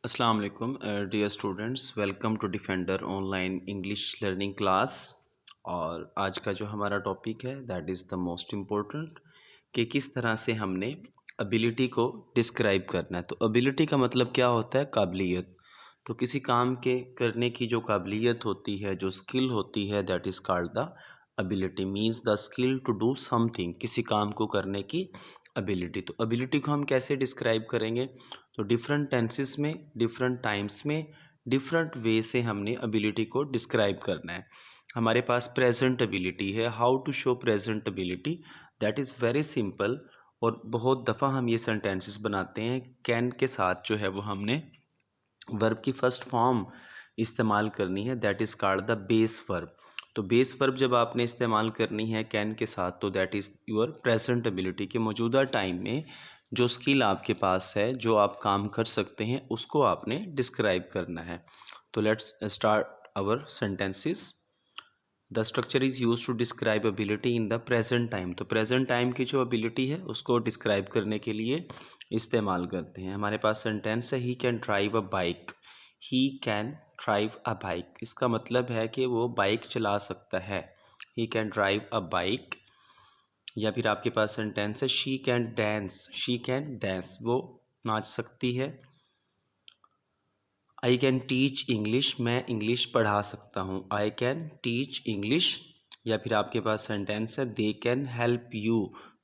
अस्सलाम वालेकुम dear students, welcome to defender online English learning class. और आज का जो हमारा टॉपिक है that is the most important कि किस तरह से हमने एबिलिटी को डिस्क्राइब करना है। तो एबिलिटी का मतलब क्या होता है? काबिलियत। तो किसी काम के करने की जो काबिलियत होती है, जो स्किल होती है, that is called the ability. Means the skill to do something, किसी काम को करने की एबिलिटी। तो एबिलिटी को हम कैसे डिस्क्राइब करेंगे? तो डिफरेंट टेंसेस में, डिफरेंट टाइम्स में, डिफरेंट वे से हमने एबिलिटी को डिस्क्राइब करना है। हमारे पास प्रेजेंट एबिलिटी है। How to show present ability? That is very simple. और बहुत दफ़ा हम ये सेंटेंसेस बनाते हैं कैन के साथ, जो है वो हमने वर्ब की फर्स्ट फॉर्म इस्तेमाल करनी है, that is called the base verb. तो बेस वर्ब जब आपने इस्तेमाल करनी है कैन के साथ, तो that is your present ability के मौजूदा टाइम में जो स्किल आपके पास है, जो आप काम कर सकते हैं, उसको आपने डिस्क्राइब करना है। तो let's start our sentences. The structure is use to describe ability in the present time. तो प्रेजेंट टाइम की जो एबिलिटी है उसको डिस्क्राइब करने के लिए इस्तेमाल करते हैं। हमारे पास सेंटेंस है ही can drive a bike. He can drive a bike, इसका मतलब है कि वो बाइक चला सकता है। ही कैन ड्राइव अ बाइक। या फिर आपके पास सेंटेंस है she can dance. She can dance, वो नाच सकती है। आई कैन टीच इंग्लिश, मैं इंग्लिश पढ़ा सकता हूँ। आई कैन टीच इंग्लिश। या फिर आपके पास सेंटेंस है दे कैन हेल्प यू,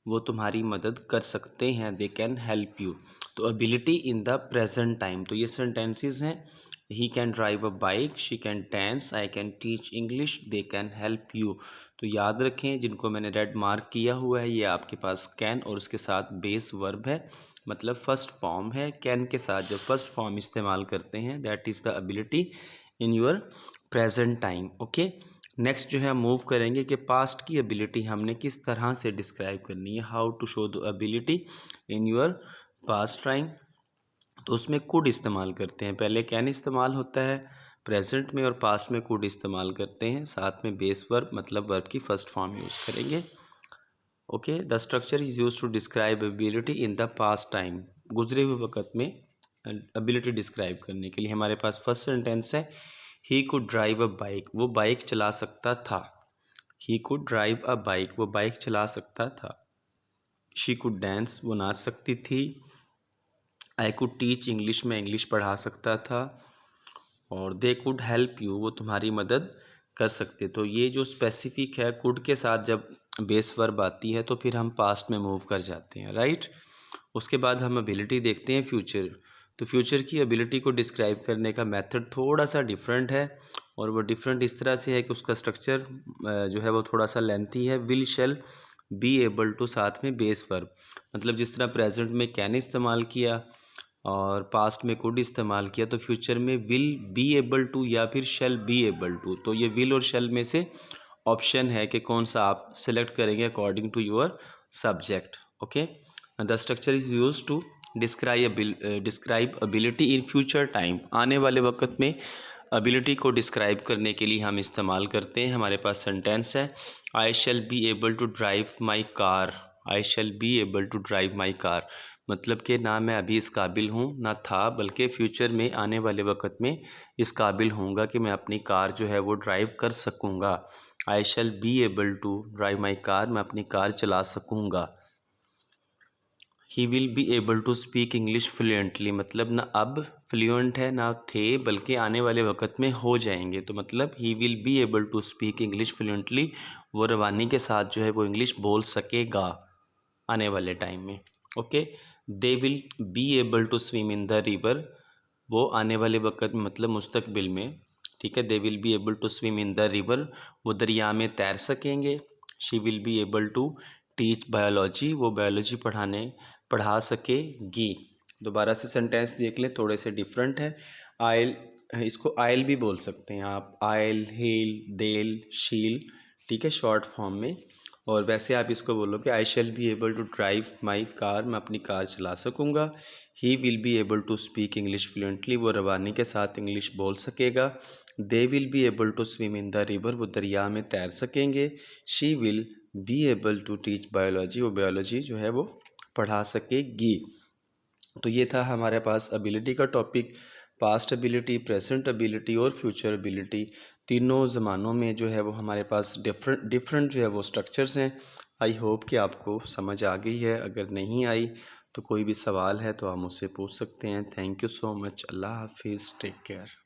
वो तुम्हारी मदद कर सकते हैं। They can help you. तो ability in the present time, तो ये सेंटेंसेस हैं। He can drive a bike, she can dance, I can teach English, they can help you. तो याद रखें, जिनको मैंने रेड मार्क किया हुआ है, ये आपके पास कैन और उसके साथ बेस वर्ब है, मतलब फर्स्ट फॉर्म है। कैन के साथ जब फर्स्ट फॉर्म इस्तेमाल करते हैं, that is the ability in your present time. Okay, next जो है मूव करेंगे कि पास्ट की एबिलिटी हमने किस तरह से डिस्क्राइब करनी है। How to show the ability in your past time. तो उसमें कुड इस्तेमाल करते हैं। पहले कैन इस्तेमाल होता है प्रेजेंट में, और पास्ट में कुड इस्तेमाल करते हैं। साथ में बेस वर्ब, मतलब वर्ब की फर्स्ट फॉर्म यूज़ करेंगे। Okay, the structure is use to describe ability in the past time. गुजरे हुए वक्त में एबिलिटी डिस्क्राइब करने के लिए हमारे पास फर्स्ट सेंटेंस है he could drive a bike, वो बाइक चला सकता था। He could drive a bike, वो बाइक चला सकता था। शी कुड डांस, वो नाच सकती थी। आई कुड टीच इंग्लिश, में इंग्लिश पढ़ा सकता था। और दे कुड हेल्प यू, वो तुम्हारी मदद कर सकते। तो ये जो स्पेसिफिक है, कुड के साथ जब बेस वर्ब आती है तो फिर हम पास्ट में मूव कर जाते हैं, राइट। उसके बाद हम एबिलिटी देखते हैं फ्यूचर। तो फ्यूचर की एबिलिटी को डिस्क्राइब करने का मेथड थोड़ा सा डिफरेंट है, और वो डिफरेंट इस तरह से है कि उसका स्ट्रक्चर जो है वो थोड़ा सा लेंथी है। Will shall be able to, साथ में बेस वर्ब। मतलब जिस तरह प्रेजेंट में कैन इस्तेमाल किया और पास्ट में कुड इस्तेमाल किया, तो फ्यूचर में विल बी एबल टू या फिर शैल बी एबल टू। तो ये विल और शैल में से ऑप्शन है कि कौन सा आप सेलेक्ट करेंगे according to your subject. Okay, the structure is use to describe ability in future time. आने वाले वक्त में एबिलिटी को डिस्क्राइब करने के लिए हम इस्तेमाल करते हैं। हमारे पास सेंटेंस है I shall be able to drive my car. I shall be able to drive my car, मतलब कि ना मैं अभी इस काबिल हूँ ना था, बल्कि फ्यूचर में आने वाले वक्त में इस काबिल होऊंगा कि मैं अपनी कार जो है वो ड्राइव कर सकूँगा। I shall be able to drive my car, मैं अपनी कार चला सकूँगा। He will be able to speak English fluently, मतलब ना अब फ्लुएंट है ना थे, बल्कि आने वाले वक्त में हो जाएंगे। तो मतलब he will be able to speak English fluently, वो रवानी के साथ जो है वो इंग्लिश बोल सकेगा आने वाले टाइम में। Okay, they will be able to swim in the river, वो आने वाले वक्त में, मतलब मुस्तकबिल में, ठीक है। They will be able to swim in the river, वो दरिया में तैर सकेंगे। She will be able to teach biology, वो बायोलॉजी पढ़ा सकेगी। दोबारा से सेंटेंस देख लें, थोड़े से डिफरेंट है। आयल, इसको आयल भी बोल सकते हैं आप, आयल, हेल, देल, शील, ठीक है, शॉर्ट फॉर्म में। और वैसे आप इसको बोलो कि I shall be able to drive my car, मैं अपनी कार चला सकूँगा। He will be able to speak English fluently, वो रवानी के साथ इंग्लिश बोल सकेगा। They will be able to swim in the river, वो दरिया में तैर सकेंगे। She will be able to teach biology, वो बायोलॉजी जो है वो पढ़ा सकेगी। तो ये था हमारे पास एबिलिटी का topic. Past ability, present ability और फ्यूचर एबिलिटी, तीनों ज़मानों में जो है वो हमारे पास डिफरेंट जो है वो स्ट्रक्चर्स हैं। आई होप कि आपको समझ आ गई है। अगर नहीं आई तो कोई भी सवाल है तो आप मुझसे पूछ सकते हैं। Thank you so much. अल्लाह हाफिज़। Take care.